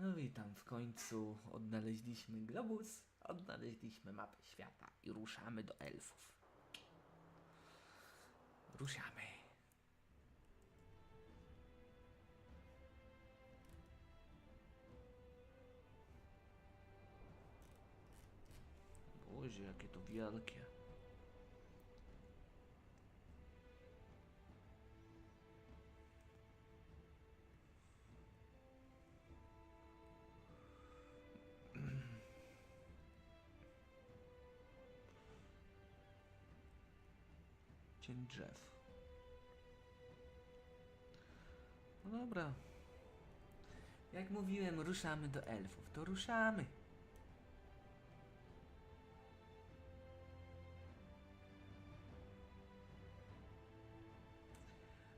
No witam, w końcu odnaleźliśmy globus, odnaleźliśmy mapę świata i ruszamy do elfów. Ruszamy. Boże, jakie to wielkie. Cień drzew. No dobra. Jak mówiłem, ruszamy do elfów, to ruszamy.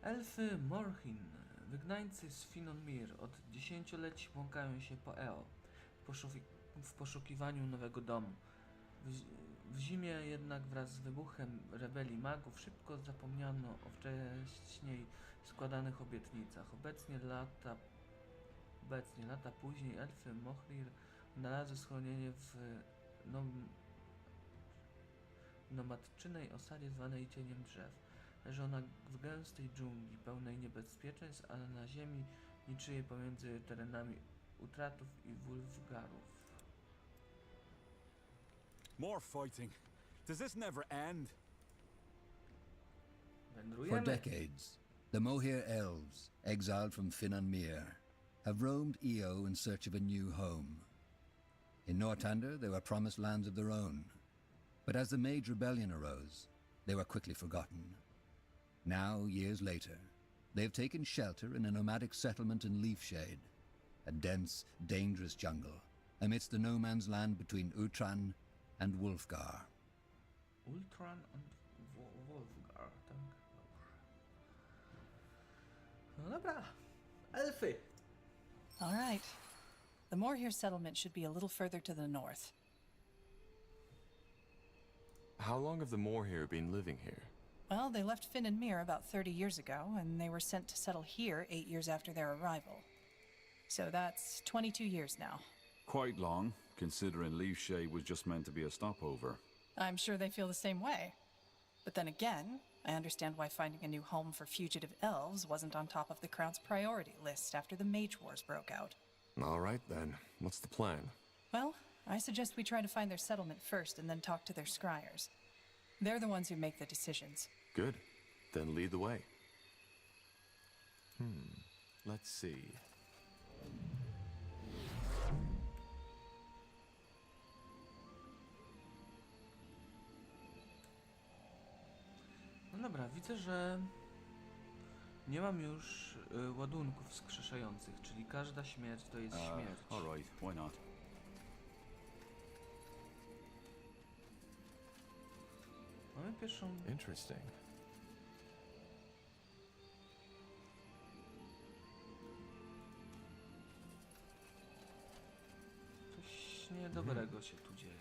Elfy Morhin, wygnańcy z Finnonmere, od dziesięcioleci błąkają się po Eo w poszukiwaniu nowego domu. W zimie jednak wraz z wybuchem rebelii magów szybko zapomniano o wcześniej składanych obietnicach. Obecnie lata później elfy Mohrir znalazły schronienie w nomadczynej osadzie zwanej Cieniem Drzew. Leży ona w gęstej dżungli, pełnej niebezpieczeństw, a na ziemi niczyje pomiędzy terenami Utratów i Wulfgarów. More fighting. Does this never end? For decades, the Mohir elves, exiled from Finnonmere, have roamed Eo in search of a new home. In Northander, they were promised lands of their own, but as the Mage Rebellion arose, they were quickly forgotten. Now, years later, they have taken shelter in a nomadic settlement in Leafshade, a dense, dangerous jungle, amidst the no man's land between Utran and Wulfgar. Ultran and Wolfgar, tak? Dobrze. No dobra, elfy! All right. The Morhier settlement should be a little further to the north. How long have the Morhier been living here? Well, they left Finnonmere about 30 years ago, and they were sent to settle here 8 years after their arrival. So that's 22 years now. Quite long, considering Leafshade was just meant to be a stopover. I'm sure they feel the same way. But then again, I understand why finding a new home for fugitive elves wasn't on top of the Crown's priority list after the Mage Wars broke out. All right then, what's the plan? Well, I suggest we try to find their settlement first and then talk to their scryers. They're the ones who make the decisions. Good. Then lead the way. Let's see. No dobra, widzę, że nie mam już ładunków wskrzeszających, czyli każda śmierć to jest śmierć. All right, why not? Mamy pierwszą... Interesting. Coś niedobrego się tu dzieje.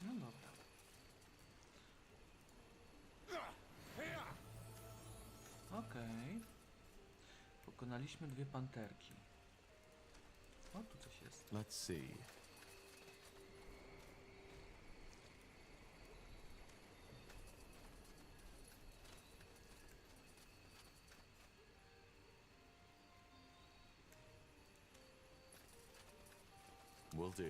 No dobra. Okej. Pokonaliśmy dwie panterki. O, tu coś jest. Let's see. Will do.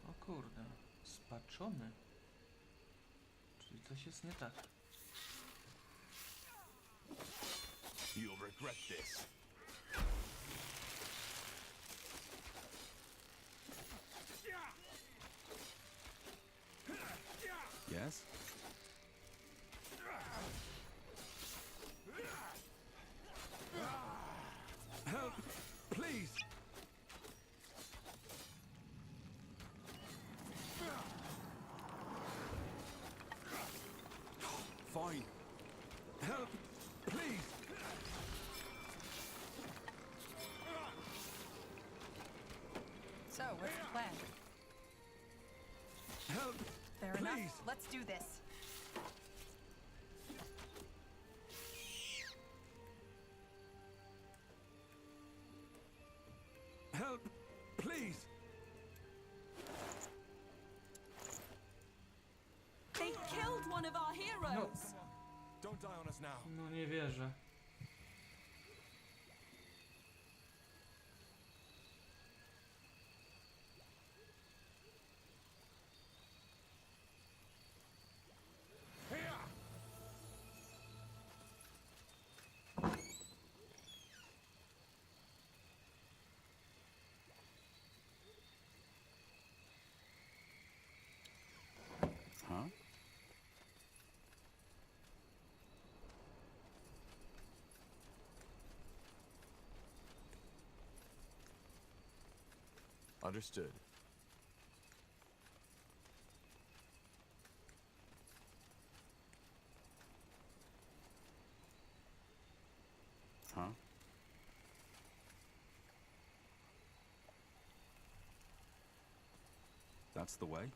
O kurde, spaczony. Czyli coś jest nie tak. You'll regret this. Yes? Help! Please! Fine. Help! Please! So, what's the plan? Help! Fair Please. enough. Let's do this. Help! Please! They killed one of our heroes! Don't die on us now. No nie wierzę. Huh? Understood. Huh? That's the way?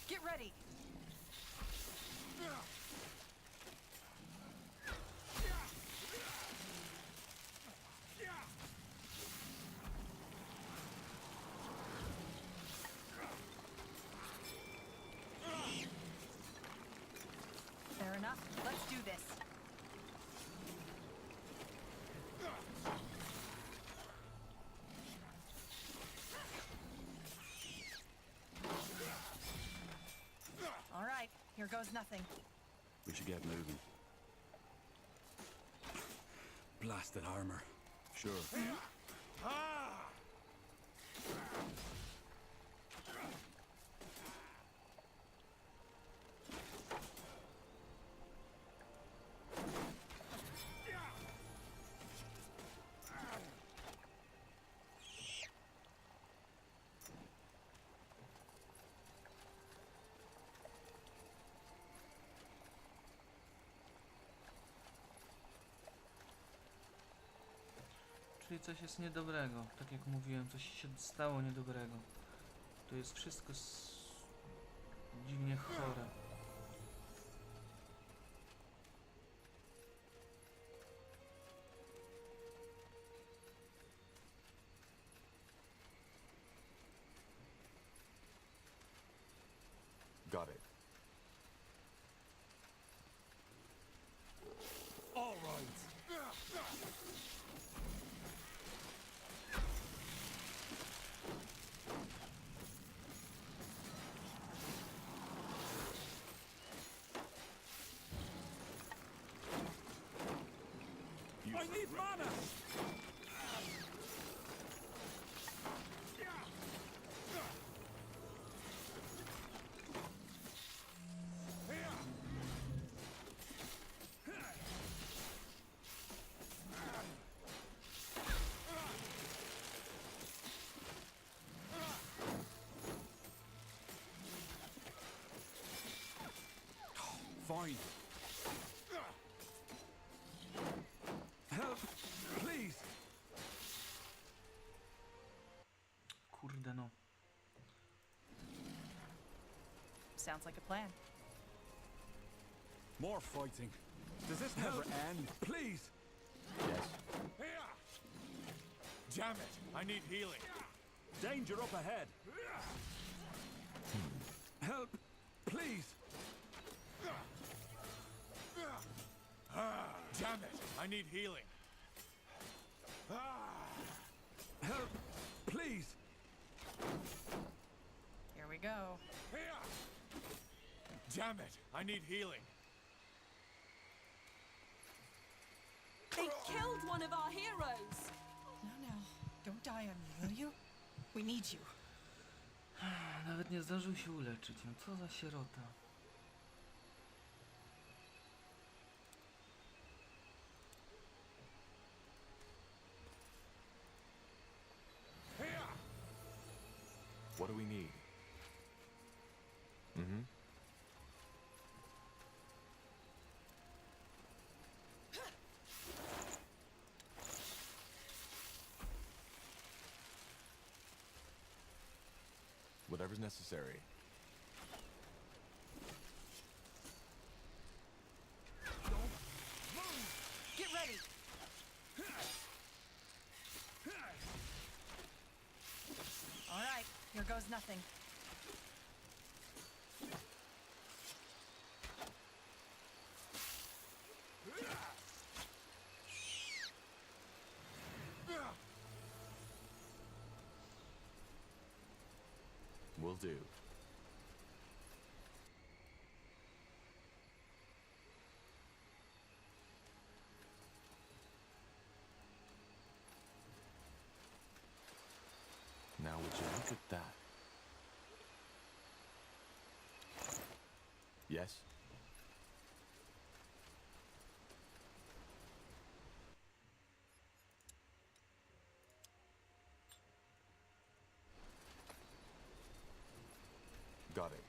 Get ready. Fair enough. Let's do this. All right, here goes nothing. We should get moving. Blasted armor. Sure. Czyli coś jest niedobrego. Tak jak mówiłem, coś się stało niedobrego. To jest wszystko dziwnie chore. Got it. All right. I need mana! Fine. Help! Please! Kurde no. Sounds like a plan. More fighting. Does this never end? Please! Yes. Damn it! I need healing. Danger up ahead. Help! Please! Damn it! I need healing. Help! Please! Here we go. Damn it! I need healing. They killed one of our heroes. Now, don't die on me, will you? We need you. Nawet nie zdążył się uleczyć. No co za sierota. What do we need? Mm-hmm. Whatever's necessary. Get ready! All right, here goes nothing. Will do. Now would you look at that? Yes? Got it.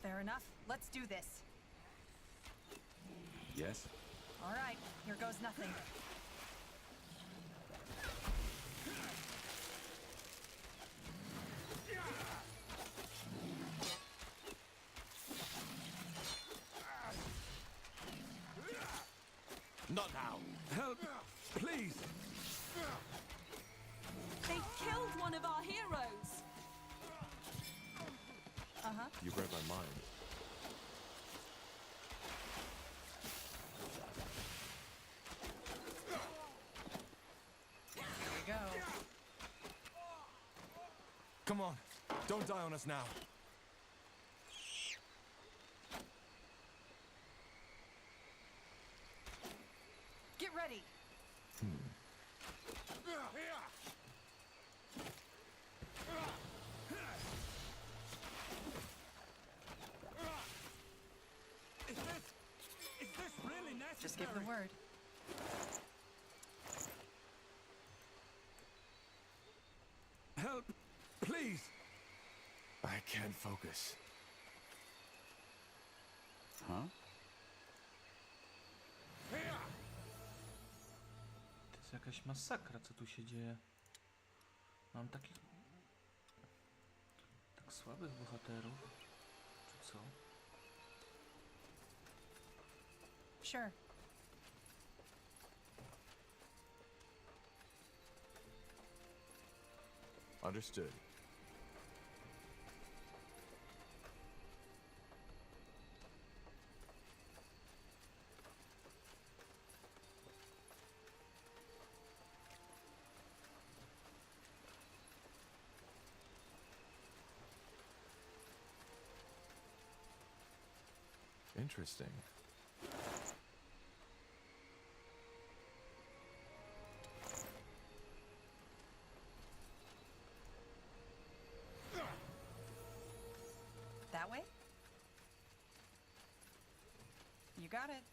Fair enough. Let's do this. Yes? All right, here goes nothing. Not now! Help! Please! They killed one of our heroes. Uh-huh. You've read my mind. Here we go. Come on! Don't die on us now! Get ready! Is this really necessary? Just give the word. Help! Please! I can't focus. Huh? To jest jakaś masakra, co tu się dzieje. Mam takich... tak słabych bohaterów. Czy co? Sure. Understood. Interesting. That way? You got it.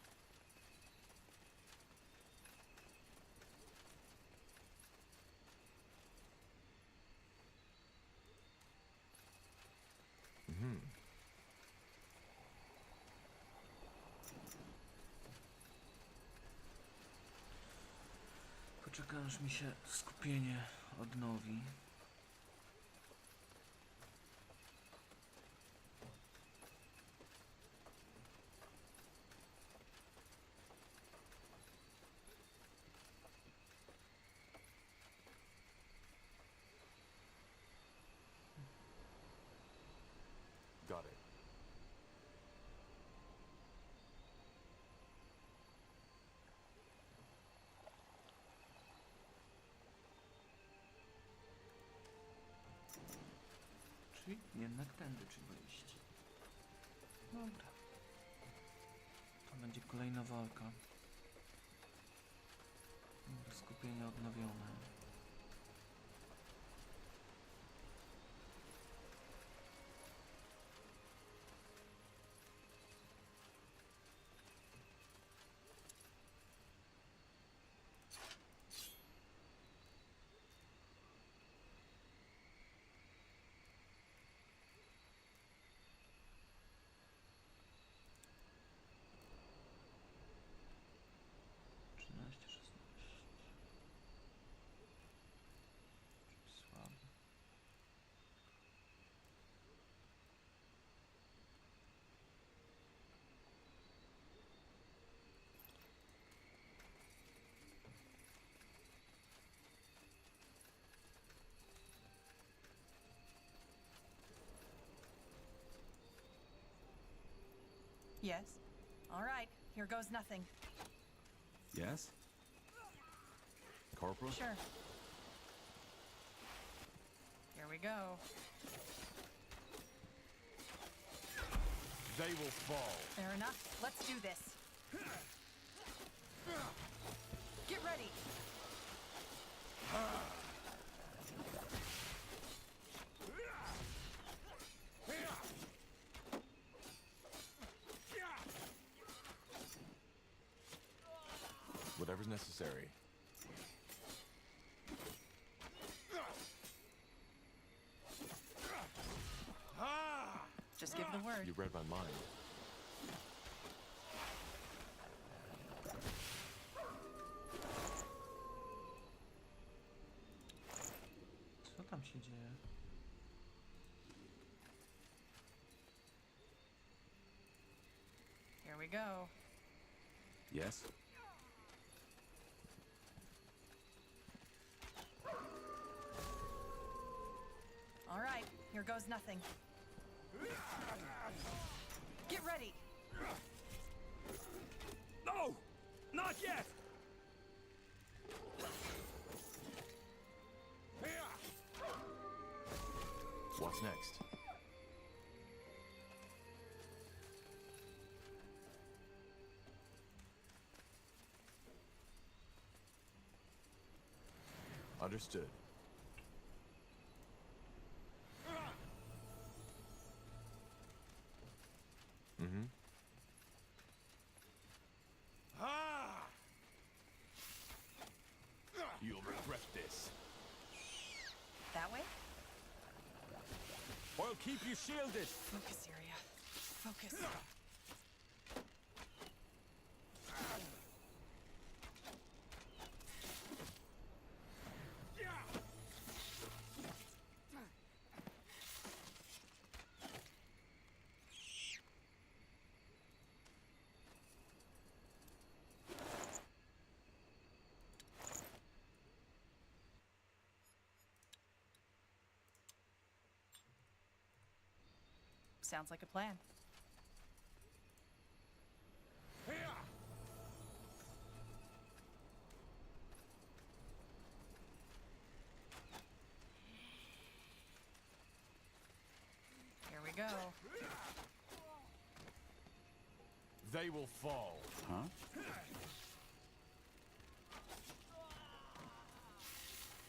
Poczekam, aż mi się skupienie odnowi. Jednak tędy trzeba iść. Dobra. To będzie kolejna walka. Dobra, skupienie odnowione. Słaby. Yes? All right, here goes nothing. Yes? Corporal? Sure. Here we go. They will fall. Fair enough. Let's do this. Get ready. Whatever's necessary. Just give the word. You read my mind. Co tam się dzieje? Here we go. Yes? All right, here goes nothing. Get ready. No! Not yet! What's next? Understood. Mm-hmm. You'll regret this. That way? I'll keep you shielded. Focus area. Focus. Sounds like a plan. Here we go. They will fall. Huh?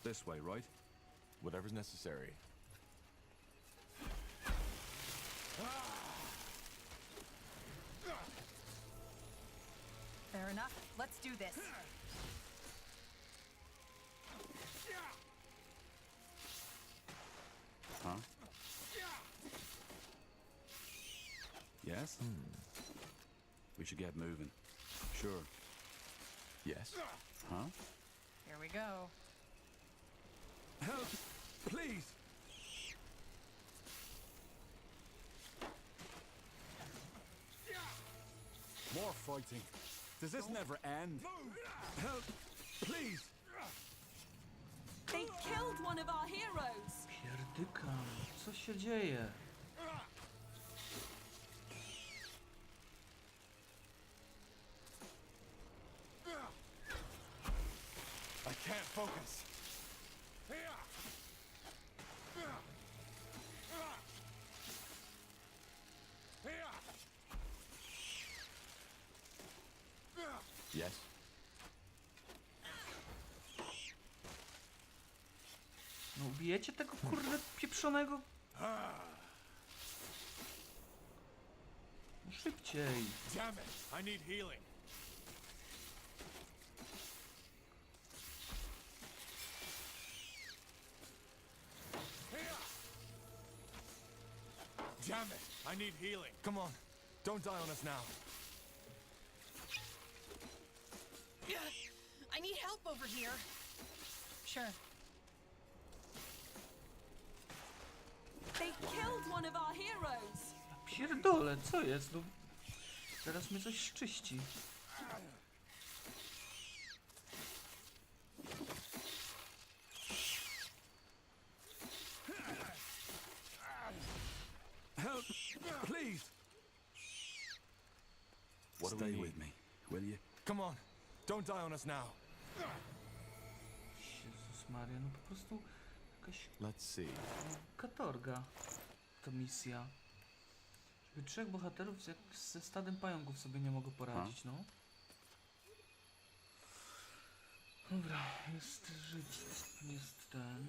This way, right? Whatever's necessary. Fair enough. Let's do this. Huh? Yes? We should get moving. Sure. Yes. Huh? Here we go. Help! Please! More fighting. Does this never end? Help! Please! They killed one of our heroes! Pierdykam. Co się dzieje? I can't focus. Yes? No ubijecie tego kurde pieprzonego? No szybciej. Damn it! I need healing. Damn it! I need healing. Come on. Don't die on us now. I need help over here. Sure. They killed one of our heroes. Pierdolę, co jest? No, teraz mnie coś szczyści. Help! Please! What do we Stay need? with me, will you? Come on. Don't die on us now. Jezus Maria, no po prostu jakaś Let's see. katorga to misja. Żeby 3 bohaterów ze stadem pająków sobie nie mogło poradzić, no. Dobra, jest żyć, jest ten.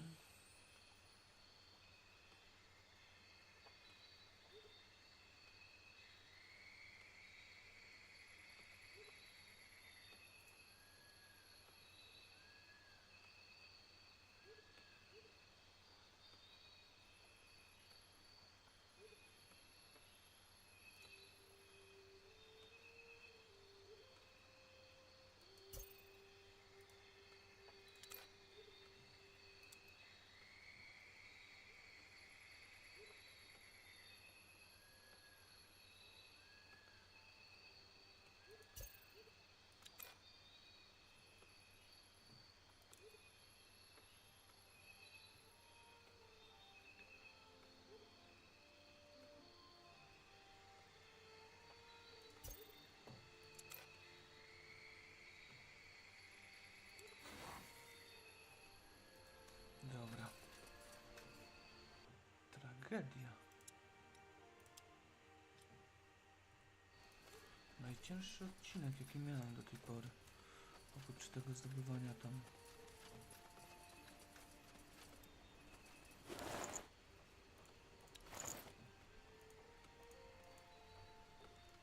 Dobra. Tragedia. Najcięższy odcinek, jaki miałem do tej pory. Oprócz tego zdobywania tam.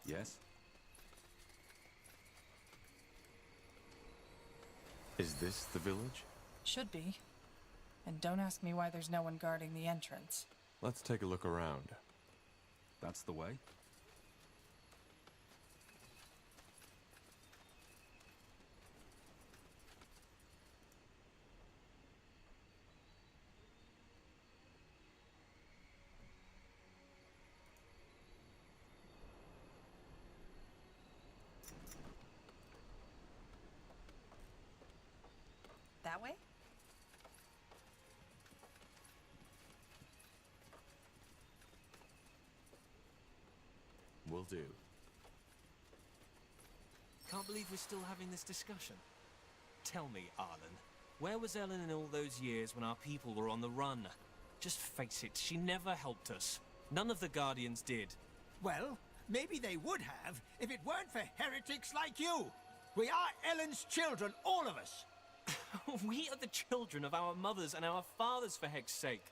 Yes? Is this the village? Should be. And don't ask me why there's no one guarding the entrance. Let's take a look around. That's the way? That way? Will do. Can't believe we're still having this discussion. Tell me, Arlen, where was Ellen in all those years when our people were on the run? Just face it, she never helped us. None of the Guardians did. Well, maybe they would have if it weren't for heretics like you. We are Ellen's children, all of us. We are the children of our mothers and our fathers, for heck's sake.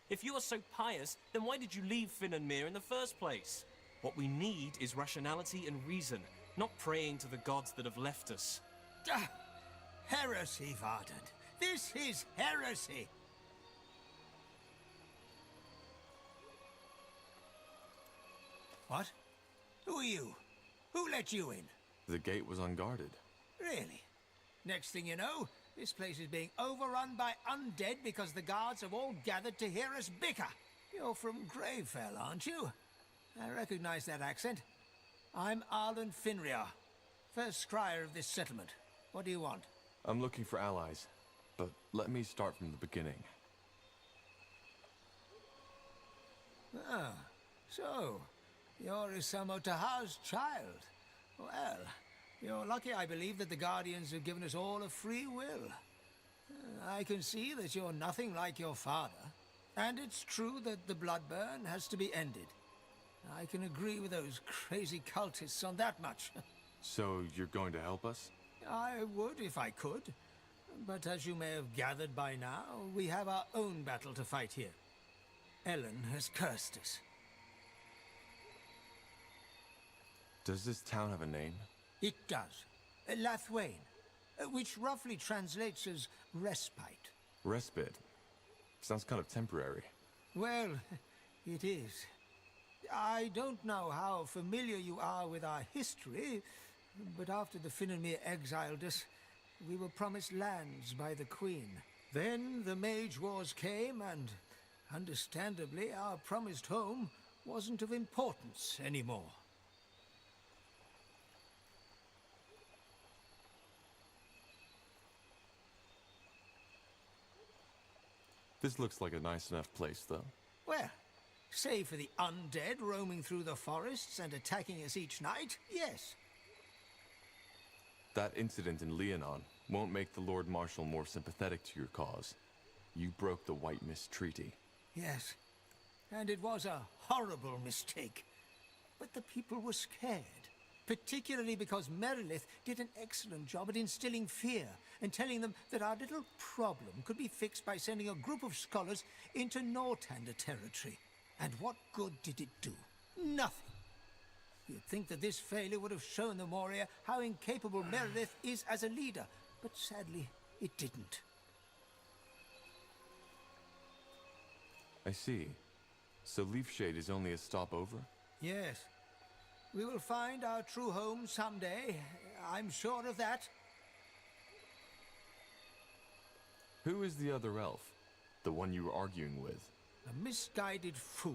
If you are so pious, then why did you leave Finn and Mir in the first place? What we need is rationality and reason, not praying to the gods that have left us. Heresy, Vardant. This is heresy. What? Who are you? Who let you in? The gate was unguarded. Really? Next thing you know, this place is being overrun by undead because the guards have all gathered to hear us bicker. You're from Gravefell, aren't you? I recognize that accent. I'm Arlen Finriar, first scryer of this settlement. What do you want? I'm looking for allies, but let me start from the beginning. Ah, so, you're Isamo Taha's child. Well, you're lucky, I believe, that the Guardians have given us all a free will. I can see that you're nothing like your father, and it's true that the bloodburn has to be ended. I can agree with those crazy cultists on that much. So you're going to help us? I would if I could. But as you may have gathered by now, we have our own battle to fight here. Ellen has cursed us. Does this town have a name? It does. Lathwain, which roughly translates as respite. Respite? Sounds kind of temporary. Well, it is. I don't know how familiar you are with our history, but after the Finnanmere exiled us, we were promised lands by the Queen. Then the Mage Wars came, and understandably, our promised home wasn't of importance anymore. This looks like a nice enough place, though. Well, save for the undead roaming through the forests and attacking us each night, yes. That incident in Leonon won't make the Lord Marshal more sympathetic to your cause. You broke the White Mist Treaty. Yes, and it was a horrible mistake. But the people were scared, particularly because Merilith did an excellent job at instilling fear and telling them that our little problem could be fixed by sending a group of scholars into Nortander territory. And what good did it do? Nothing. You'd think that this failure would have shown the Moria how incapable Merilith is as a leader, but sadly, it didn't. I see. So Leafshade is only a stopover? Yes. We will find our true home someday. I'm sure of that. Who is the other elf? The one you were arguing with? A misguided fool.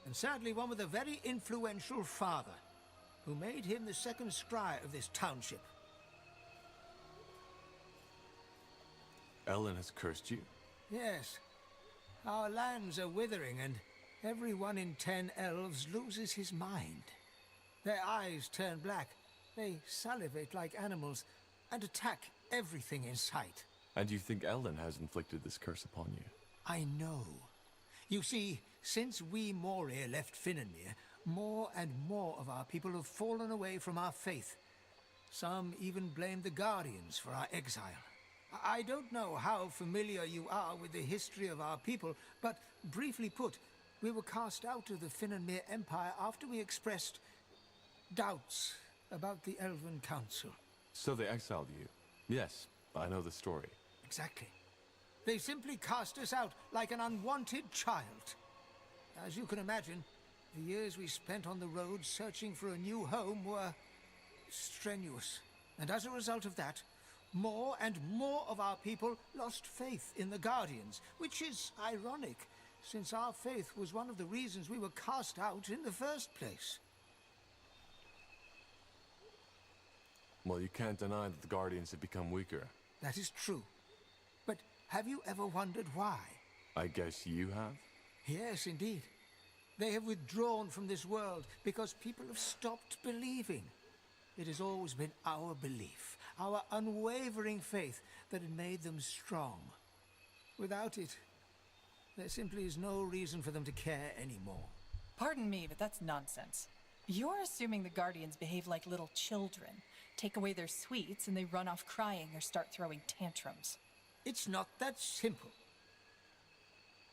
And sadly one with a very influential father, who made him the second scry of this township. Ellen has cursed you? Yes. Our lands are withering, and every 1 in 10 elves loses his mind. Their eyes turn black, they salivate like animals, and attack everything in sight. And you think Ellen has inflicted this curse upon you? I know. You see, since we Moria left Finnanmere, more and more of our people have fallen away from our faith. Some even blame the Guardians for our exile. I don't know how familiar you are with the history of our people, but briefly put, we were cast out of the Finnanmere Empire after we expressed doubts about the Elven Council. So they exiled you? Yes, I know the story. Exactly. They simply cast us out like an unwanted child. As you can imagine, the years we spent on the road searching for a new home were strenuous. And as a result of that, more and more of our people lost faith in the Guardians, which is ironic, since our faith was one of the reasons we were cast out in the first place. Well, you can't deny that the Guardians have become weaker. That is true. But have you ever wondered why? I guess you have? Yes, indeed. They have withdrawn from this world because people have stopped believing. It has always been our belief, our unwavering faith, that had made them strong. Without it, there simply is no reason for them to care anymore. Pardon me, but that's nonsense. You're assuming the Guardians behave like little children, take away their sweets, and they run off crying or start throwing tantrums. It's not that simple.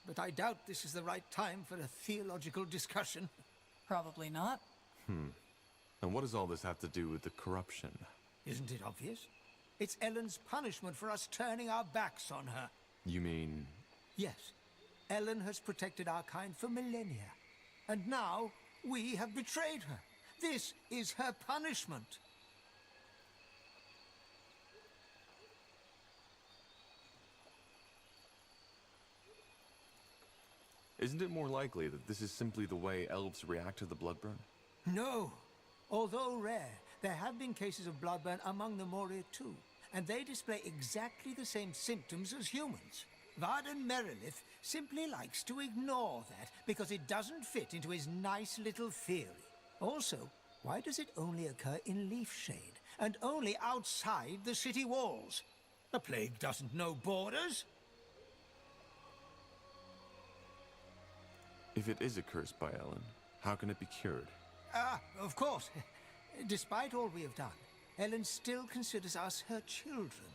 But I doubt this is the right time for a theological discussion. Probably not. And what does all this have to do with the corruption? Isn't it obvious? It's Ellen's punishment for us turning our backs on her. You mean... Yes, Ellen has protected our kind for millennia. And now, we have betrayed her. This is her punishment. Isn't it more likely that this is simply the way elves react to the bloodburn? No. Although rare, there have been cases of bloodburn among the Moria too, and they display exactly the same symptoms as humans. Varden Merilith simply likes to ignore that because it doesn't fit into his nice little theory. Also, why does it only occur in Leafshade, and only outside the city walls? The plague doesn't know borders. If it is a curse by Ellen, how can it be cured? Of course. Despite all we have done, Ellen still considers us her children.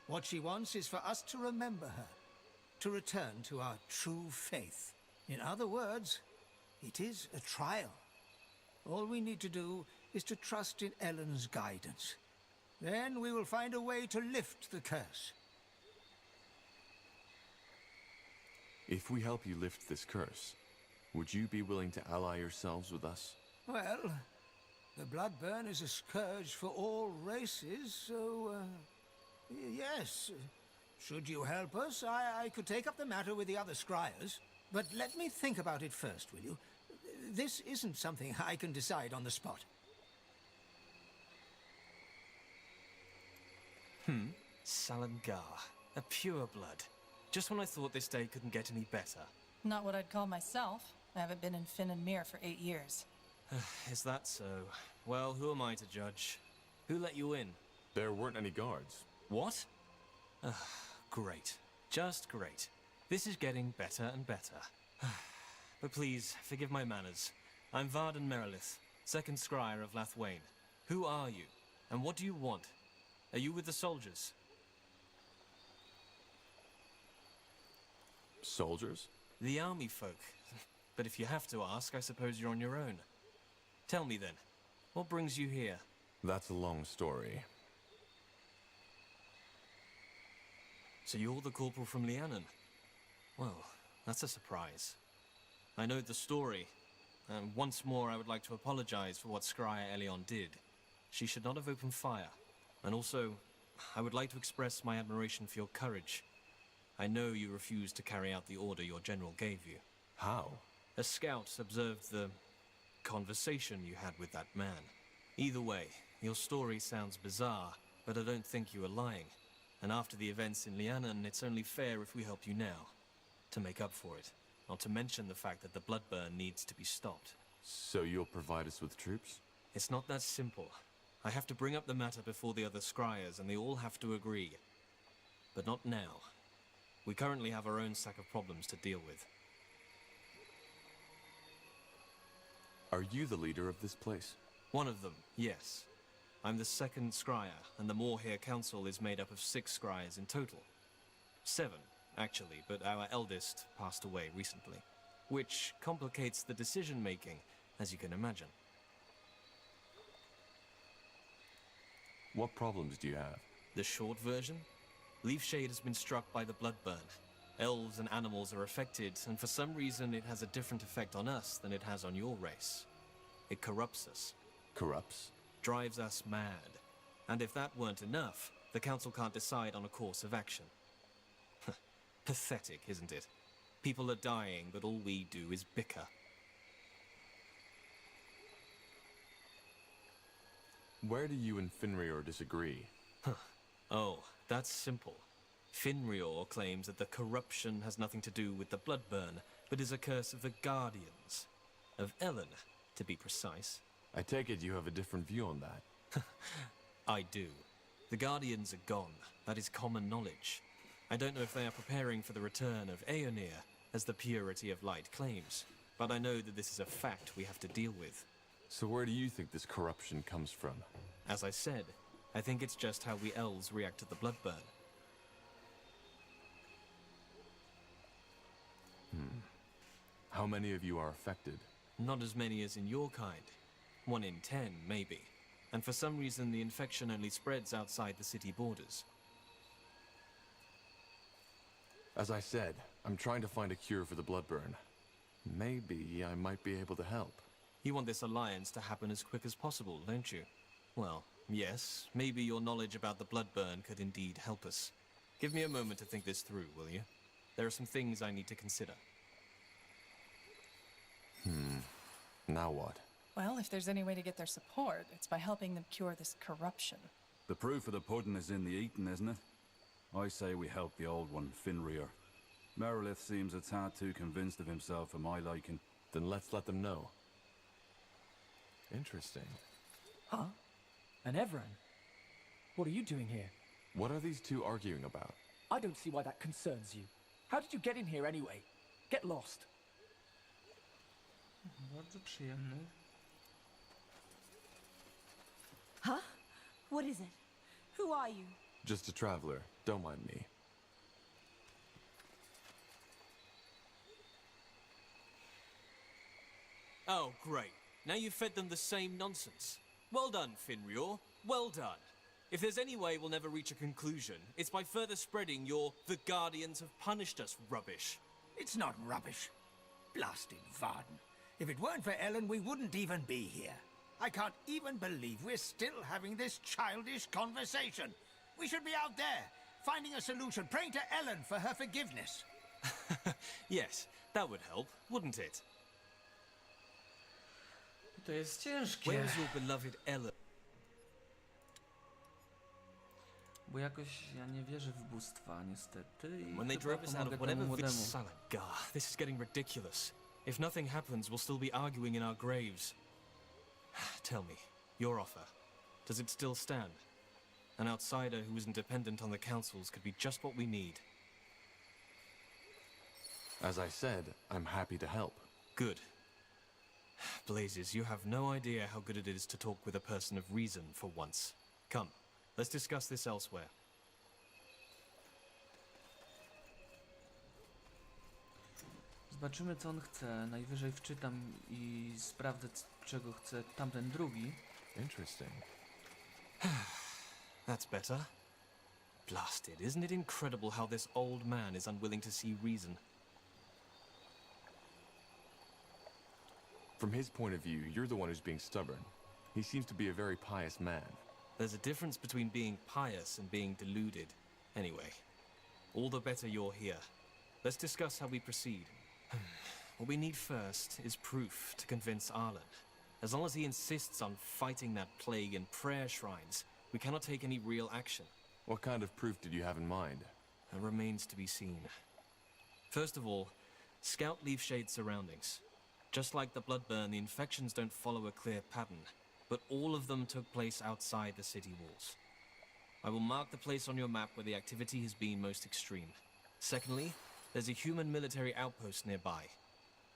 What she wants is for us to remember her, to return to our true faith. In other words, it is a trial. All we need to do is to trust in Ellen's guidance. Then we will find a way to lift the curse. If we help you lift this curse, would you be willing to ally yourselves with us? Well, the Bloodburn is a scourge for all races, so, yes. Should you help us, I could take up the matter with the other scryers. But let me think about it first, will you? This isn't something I can decide on the spot. Salangar, a pure blood. Just when I thought this day couldn't get any better. Not what I'd call myself. I haven't been in Finn and Mir for 8 years. Is that so? Well, who am I to judge? Who let you in? There weren't any guards. What? Great. Just great. This is getting better and better. But please, forgive my manners. I'm Varden Merilith, second scryer of Lathwain. Who are you? And what do you want? Are you with the soldiers? Soldiers? The army folk. But if you have to ask, I suppose you're on your own. Tell me then, what brings you here? That's a long story. So you're the corporal from Lianan? Well, that's a surprise. I know the story, and once more I would like to apologize for what Scryer Elion did. She should not have opened fire. And also, I would like to express my admiration for your courage. I know you refused to carry out the order your general gave you. How? A scout observed the conversation you had with that man. Either way, your story sounds bizarre, but I don't think you are lying. And after the events in Lianan, it's only fair if we help you now, to make up for it. Not to mention the fact that the Bloodburn needs to be stopped. So you'll provide us with troops? It's not that simple. I have to bring up the matter before the other scryers, and they all have to agree. But not now. We currently have our own sack of problems to deal with. Are you the leader of this place? One of them, yes. I'm the second scryer, and the Moorhere Council is made up of 6 scryers in total. 7, actually, but our eldest passed away recently. Which complicates the decision-making, as you can imagine. What problems do you have? The short version? Leafshade has been struck by the Bloodburn. Elves and animals are affected, and for some reason it has a different effect on us than it has on your race. It corrupts us. Corrupts? Drives us mad. And if that weren't enough, the Council can't decide on a course of action. Pathetic, isn't it? People are dying, but all we do is bicker. Where do you and Finrior disagree? Oh, that's simple. Finrior claims that the corruption has nothing to do with the Bloodburn, but is a curse of the Guardians. Of Ellen, to be precise. I take it you have a different view on that. I do. The Guardians are gone. That is common knowledge. I don't know if they are preparing for the return of Aeonir, as the purity of light claims. But I know that this is a fact we have to deal with. So where do you think this corruption comes from? As I said, I think it's just how we elves react to the Bloodburn. How many of you are affected? Not as many as in your kind. 1 in 10, maybe. And for some reason the infection only spreads outside the city borders. As I said, I'm trying to find a cure for the Bloodburn. Maybe I might be able to help. You want this alliance to happen as quick as possible, don't you? Well, yes, maybe your knowledge about the Bloodburn could indeed help us. Give me a moment to think this through, will you? There are some things I need to consider. Now what? Well, if there's any way to get their support, it's by helping them cure this corruption. The proof of the pudding is in the eating, isn't it? I say we help the old one, Finrior. Merilith seems a tad too convinced of himself for my liking. Then let's let them know. Interesting. Huh? And Everan? What are you doing here? What are these two arguing about? I don't see why that concerns you. How did you get in here anyway? Get lost. Bardzo przyjemny. Huh? What is it? Who are you? Just a traveler. Don't mind me. Oh, great. Now you've fed them the same nonsense. Well done, Finrior. Well done. If there's any way we'll never reach a conclusion, it's by further spreading your "the Guardians have punished us" rubbish. It's not rubbish. Blasted Varden. If it weren't for Ellen, we wouldn't even be here. I can't even believe we're still having this childish conversation. We should be out there, finding a solution, praying to Ellen for her forgiveness. Yes, that would help, wouldn't it? To jest ciężkie, Where's your beloved Ellen? bo jakoś ja nie wierzę w bóstwa, niestety. I When they chyba drove us out pomogę of temu whatever młodemu. Salagar, this is getting ridiculous. If nothing happens, we'll still be arguing in our graves. Tell me, your offer, does it still stand? An outsider who isn't dependent on the councils could be just what we need. As I said, I'm happy to help. Good. Blazes, you have no idea how good it is to talk with a person of reason for once. Come, let's discuss this elsewhere. Zobaczymy, co on chce. Najwyżej wczytam i sprawdzę, czego chce tamten drugi. Interesting. That's better. Blasted, isn't it incredible how this old man is unwilling to see reason? From his point of view, you're the one who's being stubborn. He seems to be a very pious man. There's a difference between being pious and being deluded. Anyway, all the better you're here. Let's discuss how we proceed. What we need first is proof to convince Arlen. As long as he insists on fighting that plague in prayer shrines, we cannot take any real action. What kind of proof did you have in mind? That remains to be seen. First of all, scout Leafshade's surroundings. Just like the Bloodburn, the infections don't follow a clear pattern, but all of them took place outside the city walls. I will mark the place on your map where the activity has been most extreme. Secondly, there's a human military outpost nearby.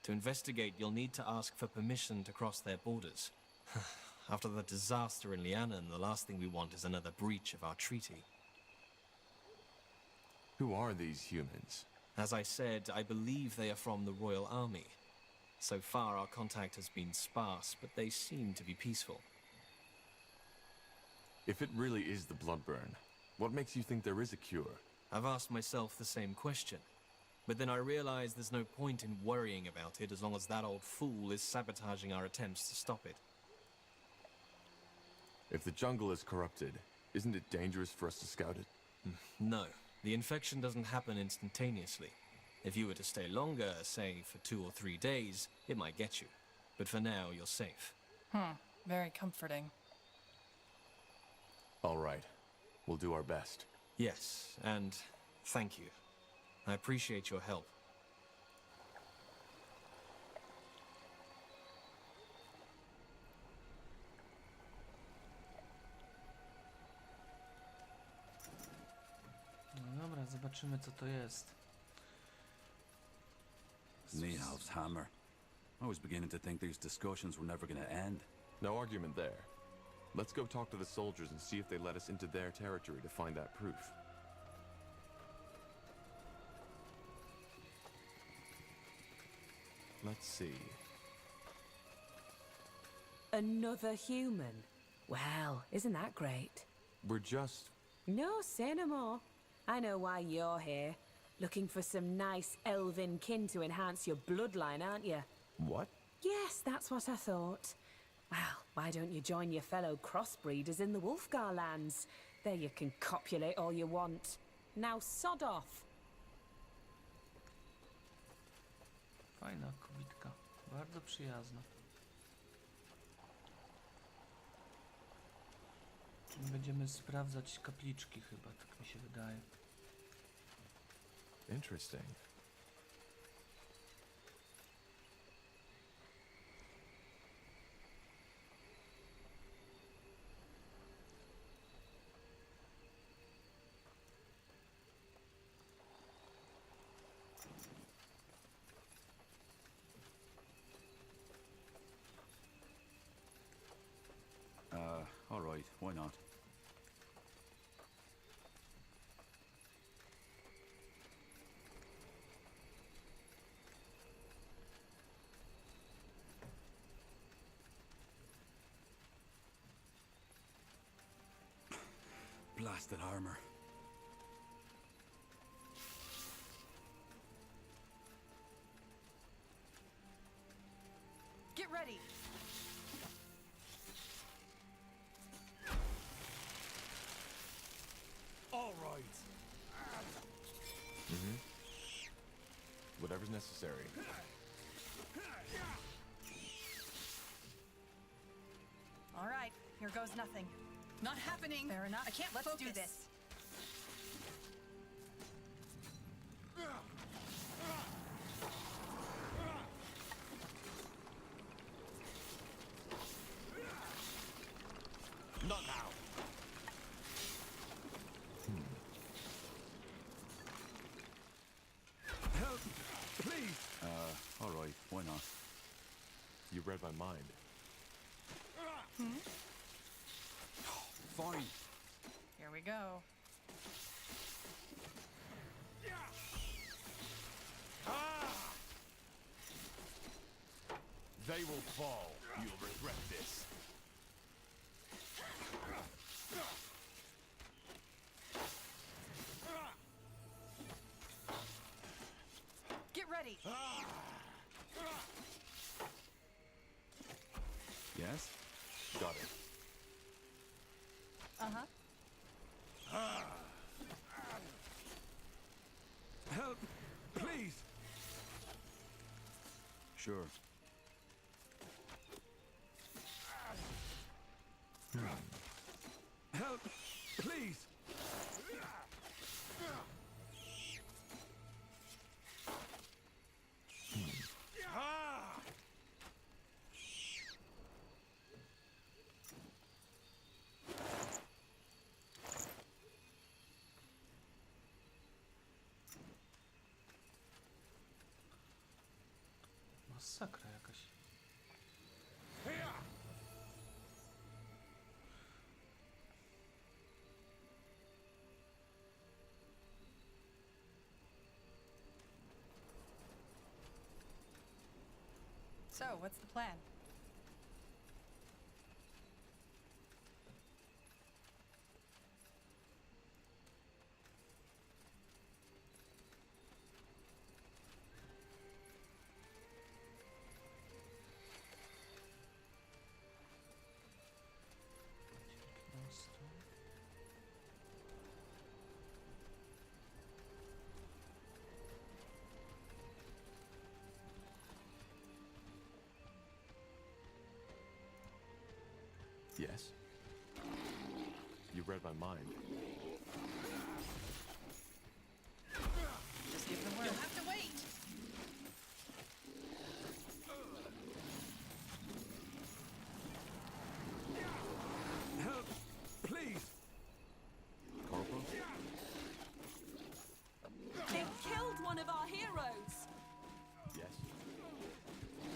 To investigate, you'll need to ask for permission to cross their borders. After the disaster in Lianan, the last thing we want is another breach of our treaty. Who are these humans? As I said, I believe they are from the Royal Army. So far, our contact has been sparse, but they seem to be peaceful. If it really is the Bloodburn, what makes you think there is a cure? I've asked myself the same question. But then I realize there's no point in worrying about it as long as that old fool is sabotaging our attempts to stop it. If the jungle is corrupted, isn't it dangerous for us to scout it? No, the infection doesn't happen instantaneously. If you were to stay longer, say for 2 or 3 days, it might get you. But for now, you're safe. Very comforting. All right. We'll do our best. Yes, and thank you. I appreciate your help. No dobra, zobaczymy, co to jest. Nihal's hammer. I was beginning to think these discussions were never going to end. No argument there. Let's go talk to the soldiers and see if they let us into their territory to find that proof. Let's see. Another human? Well, isn't that great? We're just... No, say no more. I know why you're here. Looking for some nice elven kin to enhance your bloodline, aren't you? What? Yes, that's what I thought. Well, why don't you join your fellow crossbreeders in the Wolfgar lands? There you can copulate all you want. Now sod off. Fajna kobitka. Bardzo przyjazna. Będziemy sprawdzać kapliczki chyba, tak mi się wydaje. Interesting. All right, why not? blasted armor. Get ready! All right. Whatever's necessary. All right, here goes nothing. Not happening. Fair enough. I can't focus. Do this. Not now. Help, please. All right, why not? You read my mind. Fine. Here we go. They will fall. You'll regret this. Get ready. Yes? Got it. Uh-huh. Help, please. Sure. Help, please. Masakra jakaś. So, what's the plan? Yes? You read my mind. Just give them word. You'll have to wait. Help, please. Corporal? They killed one of our heroes! Yes?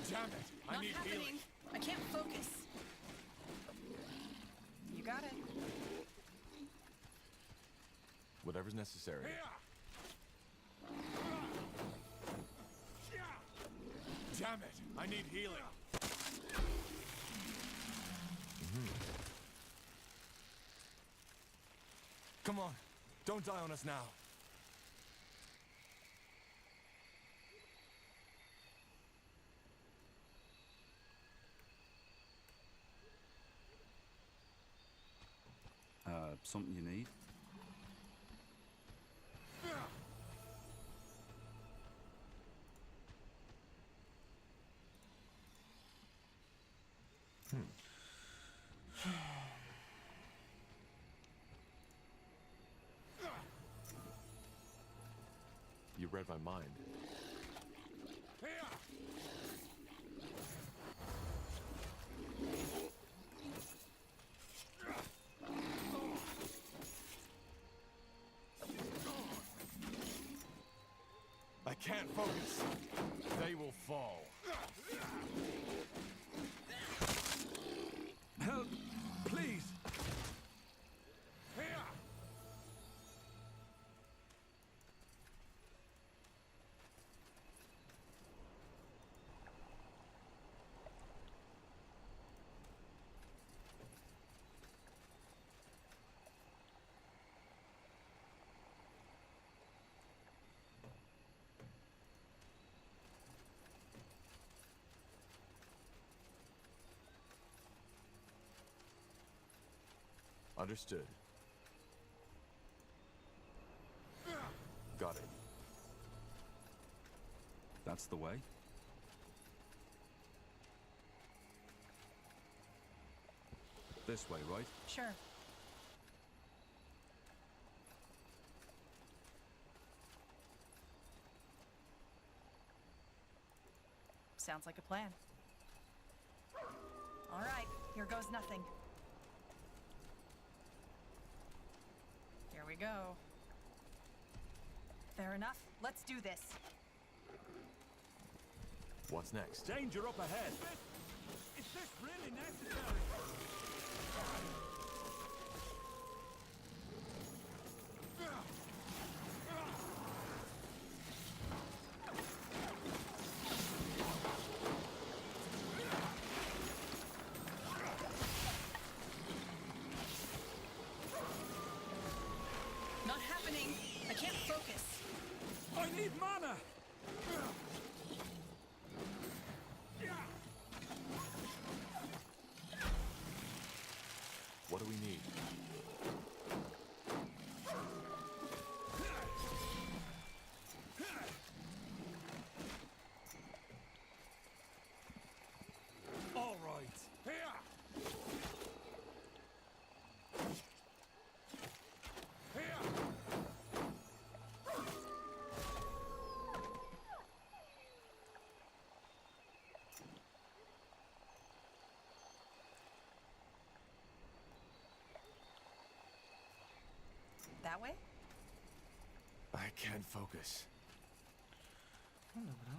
Damn it. I Not need happening. healing. I can't focus. You got it. Whatever's necessary. Damn it. I need healing. Come on. Don't die on us now. Something you need? You read my mind. I can't focus. They will fall. Help, please. Understood. Got it. That's the way? This way, right? Sure. Sounds like a plan. All right, here goes nothing. Here we go. Fair enough. Let's do this. What's next? Danger up ahead. Is this really necessary? Not happening. I can't focus. I need mana! What do we need? All right. Here! Here! That way? I can't focus. No dobra.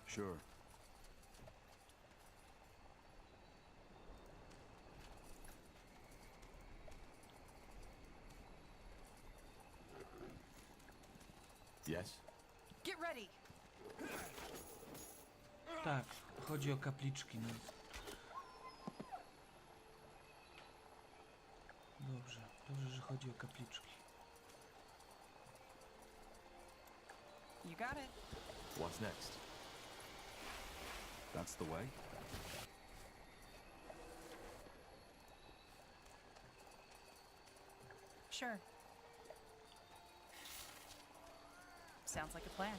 Sure. Yes? Get ready. Tak, chodzi o kapliczki, no. Dobrze, dobrze, że chodzi o kapliczki. You got it. What's next? That's the way? Sure. Sounds like a plan.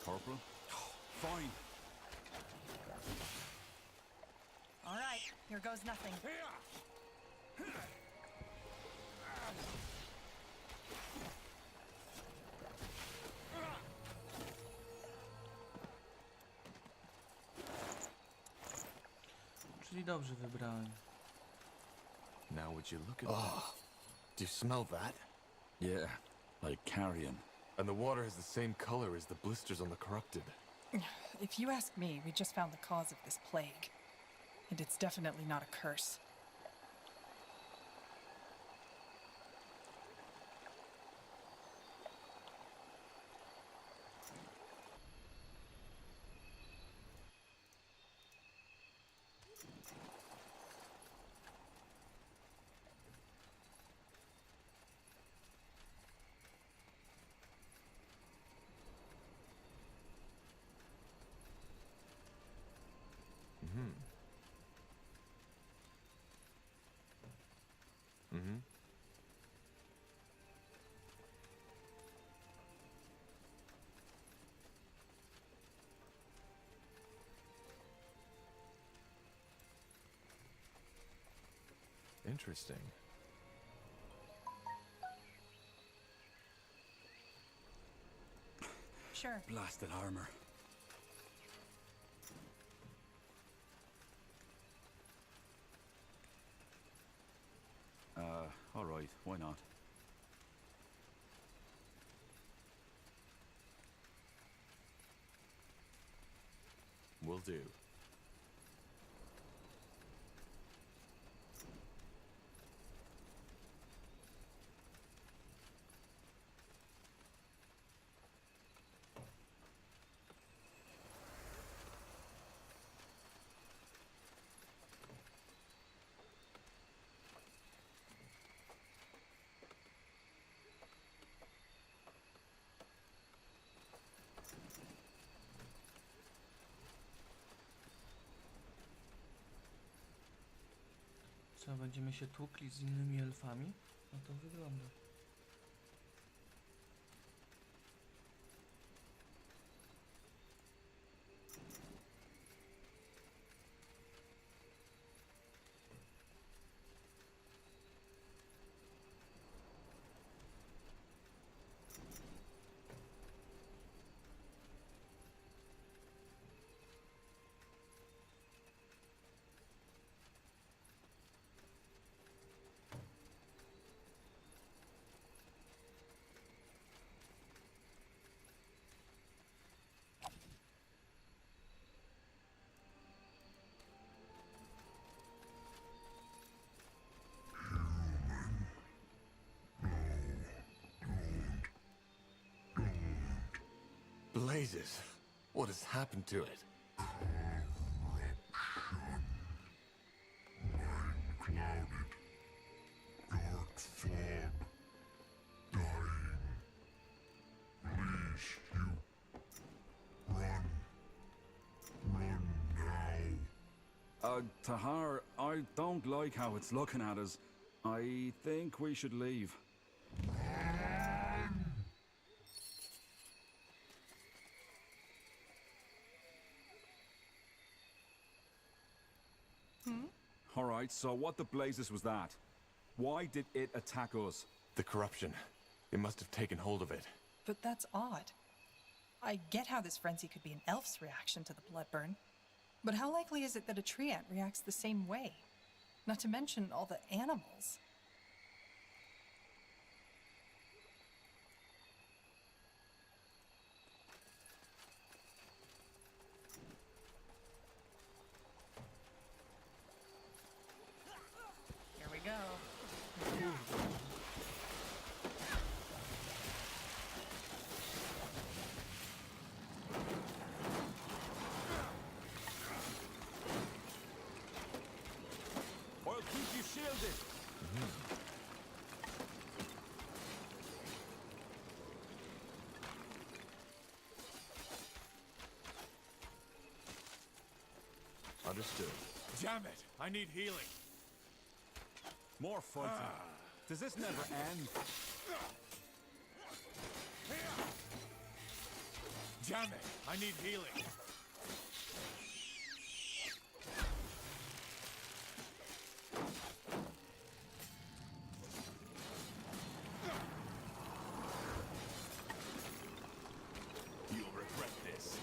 Corporal? Fine. All right, here goes nothing. Here! Czyli dobrze wybrałem. Now would you look at that? Do you smell that? Yeah, like carrion. And the water has the same color as the blisters on the corrupted. If you ask me, we just found the cause of this plague. And it's definitely not a curse. Interesting. Sure. Blasted armor. All right, why not? Will do. Co, będziemy się tłukli z innymi elfami? No to wygląda. Blazes! What has happened to it? Tahar, I don't like how it's looking at us. I think we should leave. All right, so what the blazes was that? Why did it attack us? The corruption. It must have taken hold of it. But that's odd. I get how this frenzy could be an elf's reaction to the blood burn. But how likely is it that a tree ant reacts the same way? Not to mention all the animals. Here we go. I'll keep you shielded. Understood. Damn it! I need healing. More fighting. Does this never end? Damn it! I need healing. You'll regret this.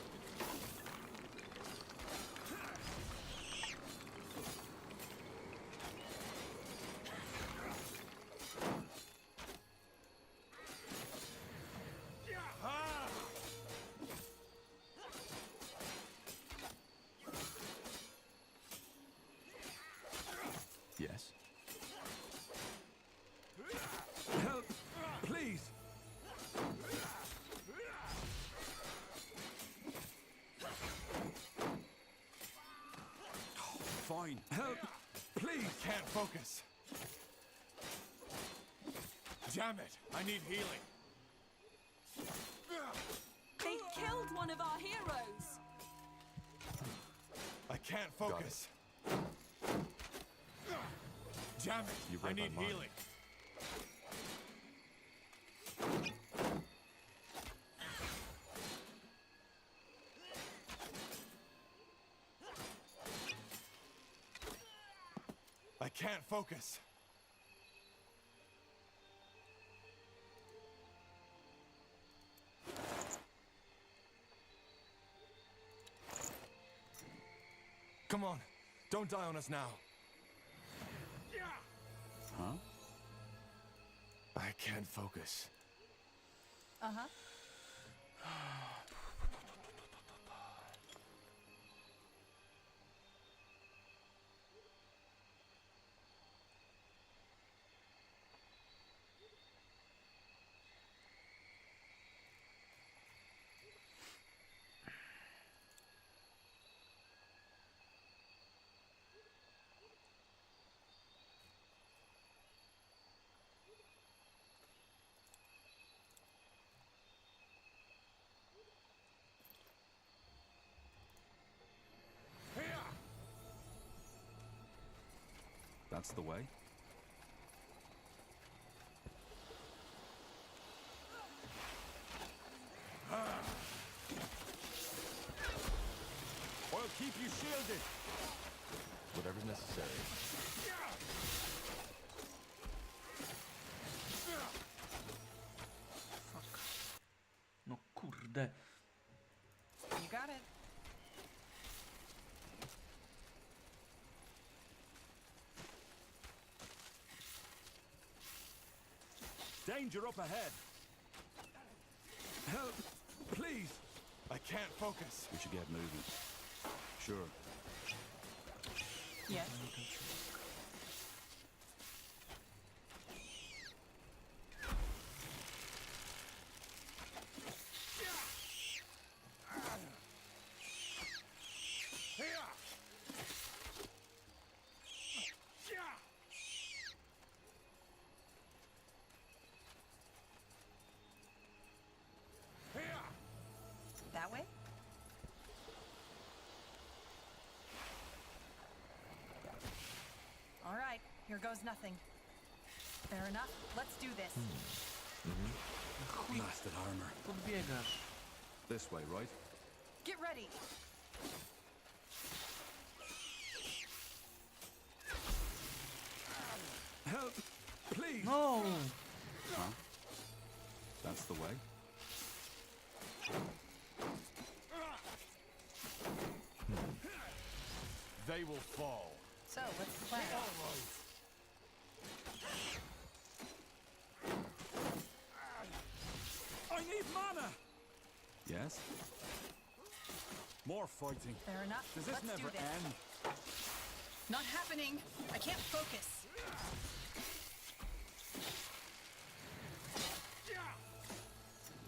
Yes? Help! Please! Fine. Help! Please! Can't focus. Damn it! I need healing. They killed one of our heroes! I can't focus. Damn it! You I read my need mind. healing. I can't focus. Come on, don't die on us now. Huh? I can't focus. Uh-huh. That's the way? I'll keep you shielded. Whatever's necessary. Fuck. No kurde. You got it. Danger up ahead. Help, please. I can't focus. We should get moving. Sure. Yes. That way? All right, here goes nothing. Fair enough. Let's do this. Blasted armor. Podbiegasz. This way, right? Get ready. Help, please. No! Huh? That's the way? They will fall. So, what's the plan? I need mana. Yes? More fighting. Fair enough. Does this Let's never do this. end? Not happening. I can't focus.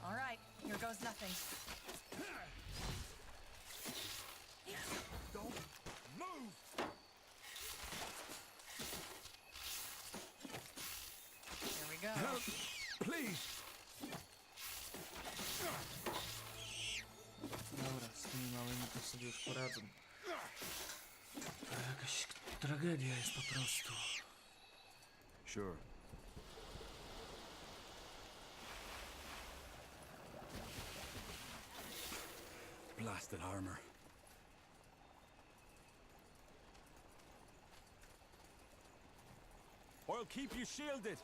All right, here goes nothing. Don't move. Here we go. Help, please. Dobra, z tymi małymi to sobie już poradzę. To jakaś tragedia jest po prostu. Sure. Blasted armor. I'll keep you shielded.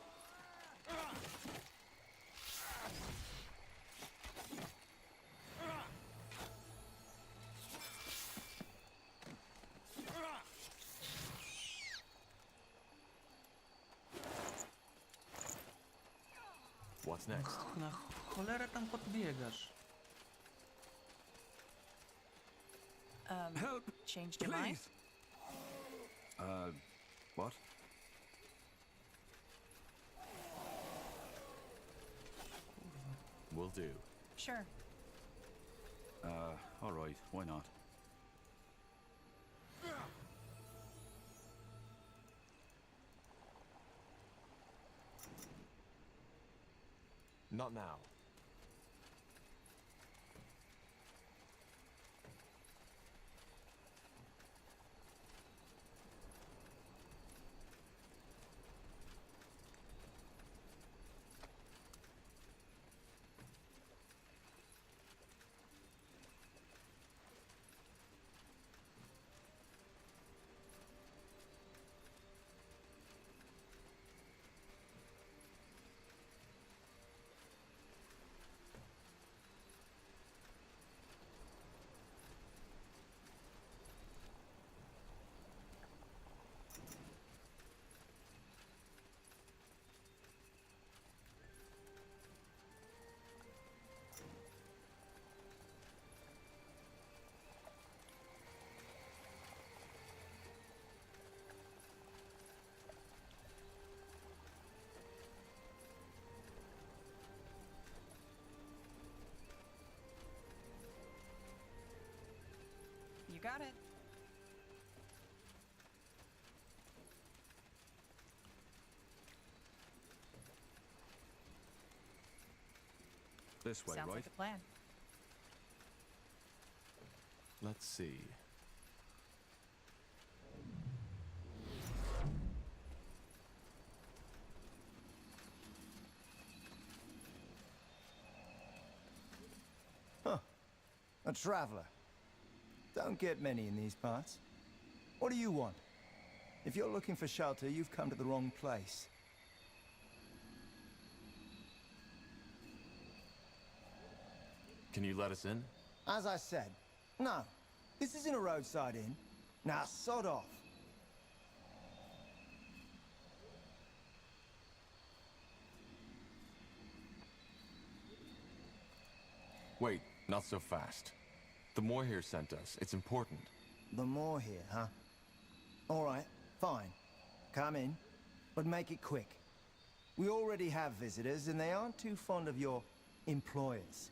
What's next? Na cholerę tam podbiegasz. Help, Changed your mind? please. What? Will do. Sure. All right. Why not? Not now. You got it. This way, Sounds right? like a plan. Let's see. A traveler. Don't get many in these parts. What do you want? If you're looking for shelter, you've come to the wrong place. Can you let us in? As I said, no. This isn't a roadside inn. Now, sod off. Wait, not so fast. The Moor here sent us. It's important. The more here, huh? All right, fine. Come in, but make it quick. We already have visitors, and they aren't too fond of your employers.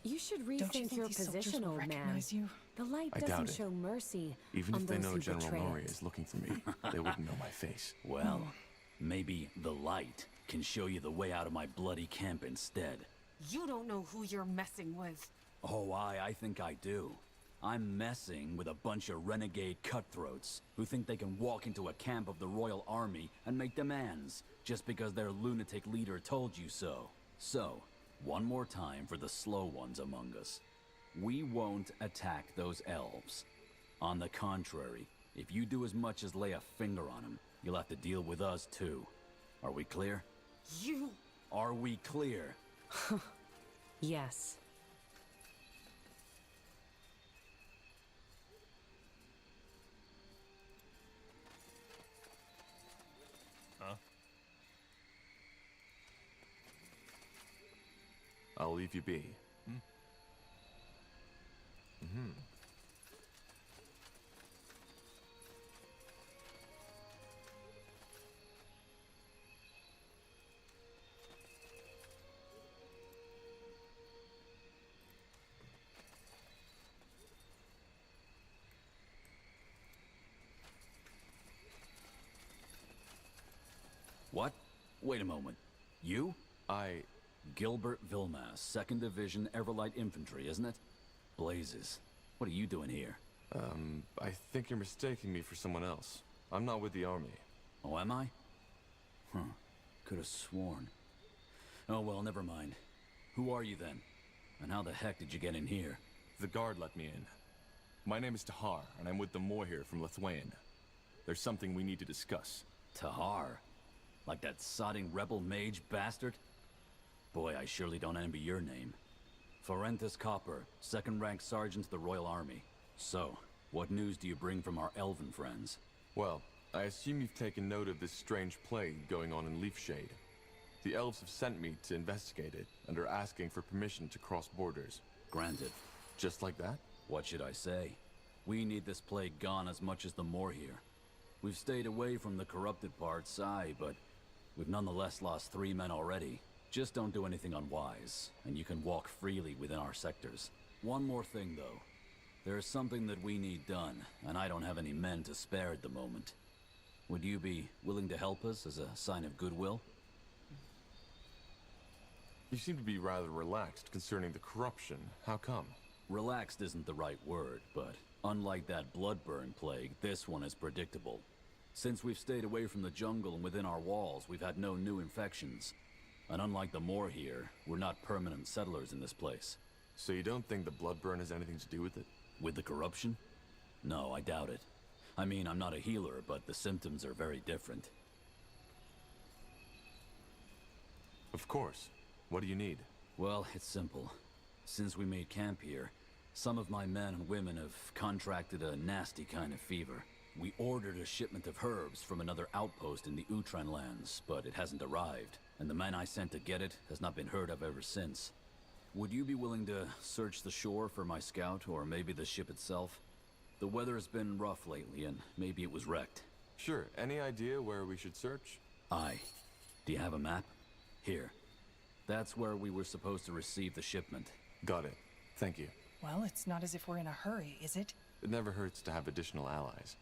You should Don't you rethink think your these soldiers position, will old man. recognize you? The light I doubt doesn't it. show mercy Even on if they those know who General betray Nori it. is looking for me, they wouldn't know my face. Well, maybe the light can show you the way out of my bloody camp instead. You don't know who you're messing with. Oh, I think I do. I'm messing with a bunch of renegade cutthroats who think they can walk into a camp of the Royal Army and make demands just because their lunatic leader told you so. So, one more time for the slow ones among us. We won't attack those elves. On the contrary, if you do as much as lay a finger on them, you'll have to deal with us too. Are we clear? You... Are we clear? Yes. Huh? I'll leave you be. What? Wait a moment. You? Gilbert Vilmas, 2nd Division Everlight Infantry, isn't it? Blazes. What are you doing here? I think you're mistaking me for someone else. I'm not with the army. Oh, am I? Huh. Could have sworn. Oh, well, never mind. Who are you then? And how the heck did you get in here? The guard let me in. My name is Tahar, and I'm with the Moor here from Lithuania. There's something we need to discuss. Tahar? Like that sodding rebel mage bastard? Boy, I surely don't envy your name. Forentus Copper, 2nd rank sergeant to the Royal Army. So, what news do you bring from our elven friends? Well, I assume you've taken note of this strange plague going on in Leafshade. The elves have sent me to investigate it, and are asking for permission to cross borders. Granted. Just like that? What should I say? We need this plague gone as much as the Moor here. We've stayed away from the corrupted parts, aye, but we've nonetheless lost 3 men already. Just don't do anything unwise, and you can walk freely within our sectors. One more thing, though. There is something that we need done, and I don't have any men to spare at the moment. Would you be willing to help us as a sign of goodwill? You seem to be rather relaxed concerning the corruption. How come? Relaxed isn't the right word, but unlike that bloodburn plague, this one is predictable. Since we've stayed away from the jungle and within our walls, we've had no new infections. And unlike the Moor here, we're not permanent settlers in this place. So you don't think the bloodburn has anything to do with it? With the corruption? No, I doubt it. I mean, I'm not a healer, but the symptoms are very different. Of course. What do you need? Well, it's simple. Since we made camp here, some of my men and women have contracted a nasty kind of fever. We ordered a shipment of herbs from another outpost in the Utran lands, but it hasn't arrived, and the man I sent to get it has not been heard of ever since. Would you be willing to search the shore for my scout, or maybe the ship itself? The weather has been rough lately, and maybe it was wrecked. Sure. Any idea where we should search? Aye. Do you have a map? Here. That's where we were supposed to receive the shipment. Got it. Thank you. Well, it's not as if we're in a hurry, is it? It never hurts to have additional allies.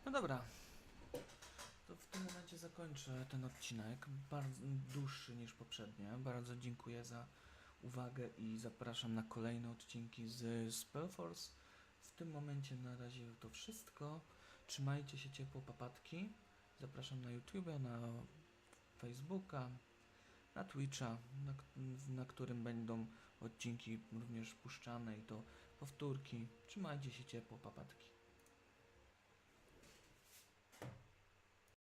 No dobra. To w tym momencie zakończę ten odcinek. Bardzo dłuższy niż poprzednie. Bardzo dziękuję za uwagę i zapraszam na kolejne odcinki z Spellforce. W tym momencie na razie to wszystko. Trzymajcie się ciepło, papatki. Zapraszam na YouTube'a, na Facebooka, na Twitcha, na którym będą odcinki również puszczane i to powtórki. Trzymajcie się ciepło, papatki.